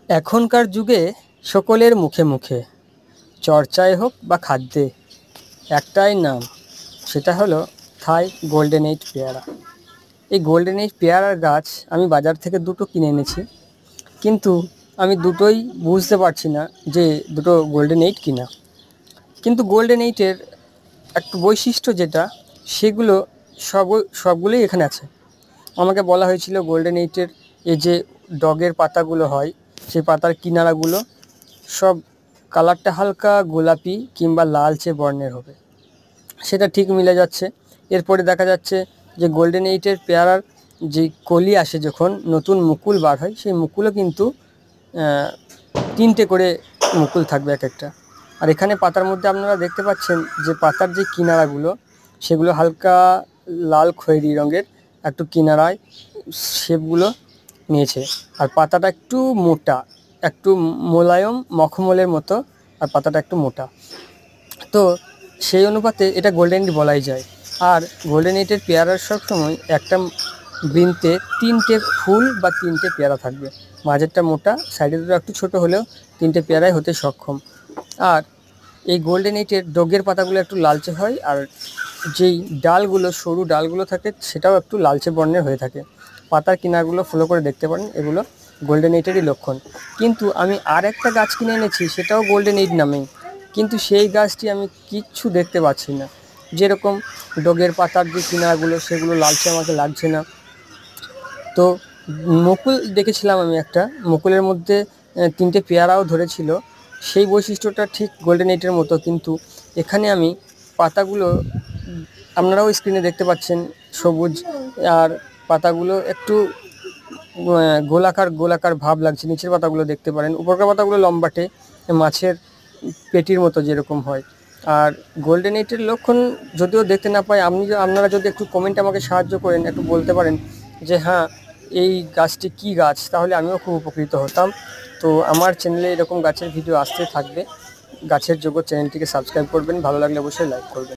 এখনকার যুগে সকলের মুখে মুখে চর্চায় হোক বা খাদ্যে একটাই নাম, সেটা হলো থাই গোল্ডেন এইট পেয়ারা। এই গোল্ডেন এইট পেয়ারার গাছ আমি বাজার থেকে দুটো কিনে এনেছি, কিন্তু আমি দুটোই বুঝতে পারছি না যে দুটো গোল্ডেন এইট কিনা। কিন্তু গোল্ডেন এইটের একটু বৈশিষ্ট্য যেটা, সেগুলো সবগুলোই এখানে আছে। আমাকে বলা হয়েছিল গোল্ডেন এইটের এই যে ডগের পাতাগুলো হয়, সেই পাতার কিনারাগুলো সব কালারটা হালকা গোলাপি কিংবা লালচে বর্ণের হবে। সেটা ঠিক মিলে যাচ্ছে। এরপরে দেখা যাচ্ছে যে গোল্ডেন এইটের পেয়ারার যে কলি আসে, যখন নতুন মুকুল বার হয়, সেই মুকুলও কিন্তু 3টে করে মুকুল থাকবে এক একটা। আর এখানে পাতার মধ্যে আপনারা দেখতে পাচ্ছেন যে পাতার যে কিনারাগুলো, সেগুলো হালকা লাল খয়েরি রঙের একটু কিনারায় শেপগুলো নিয়েছে। আর পাতাটা একটু মোটা, একটু মোলায়ম মখমলের মতো, আর পাতাটা একটু মোটা। তো সেই অনুপাতে এটা গোল্ডেন এইট বলাই যায়। আর গোল্ডেন এইটের পেয়ারার সবসময় একটা বৃন্তে 3টে ফুল বা 3টে পেয়ারা থাকবে। মাঝেরটা মোটা, সাইডে দুটো একটু ছোটো হলেও 3টে পেয়ারাই হতে সক্ষম। আর এই গোল্ডেন এইটের ডগের পাতাগুলো একটু লালচে হয়, আর যেই ডালগুলো, সরু ডালগুলো থাকে, সেটাও একটু লালচে বর্ণের হয়ে থাকে। পাতার কিনারগুলো ফলো করে দেখতে পারেন, এগুলো গোল্ডেন এইটেরই লক্ষণ। কিন্তু আমি আর একটা গাছ কিনে এনেছি, সেটাও গোল্ডেন এইট নামেই, কিন্তু সেই গাছটি আমি কিচ্ছু দেখতে পাচ্ছি না। যেরকম ডগের পাতার যে কিনারগুলো, সেগুলো লালচে আমাকে লাগছে না। তো মুকুল দেখেছিলাম আমি একটা, মুকুলের মধ্যে 3টে পেয়ারাও ধরেছিল, সেই বৈশিষ্ট্যটা ঠিক গোল্ডেন এইটের মতো। কিন্তু এখানে আমি পাতাগুলো, আপনারাও স্ক্রিনে দেখতে পাচ্ছেন, সবুজ, আর পাতাগুলো একটু গোলাকার গোলাকার ভাব লাগছে। নিচের পাতাগুলো দেখতে পারেন, উপরকার পাতাগুলো লম্বাটে, মাছের পেটির মতো যেরকম হয়। আর গোল্ডেন এইটের লক্ষণ যদিও দেখতে না পাই, আপনারা যদি একটু কমেন্টে আমাকে সাহায্য করেন, একটু বলতে পারেন যে হ্যাঁ এই গাছটি কী গাছ, তাহলে আমিও খুব উপকৃত হতাম। তো আমার চ্যানেলে এরকম গাছের ভিডিও আসতে থাকবে। গাছের জগৎ চ্যানেলটিকে সাবস্ক্রাইব করবেন, ভালো লাগলে অবশ্যই লাইক করবেন।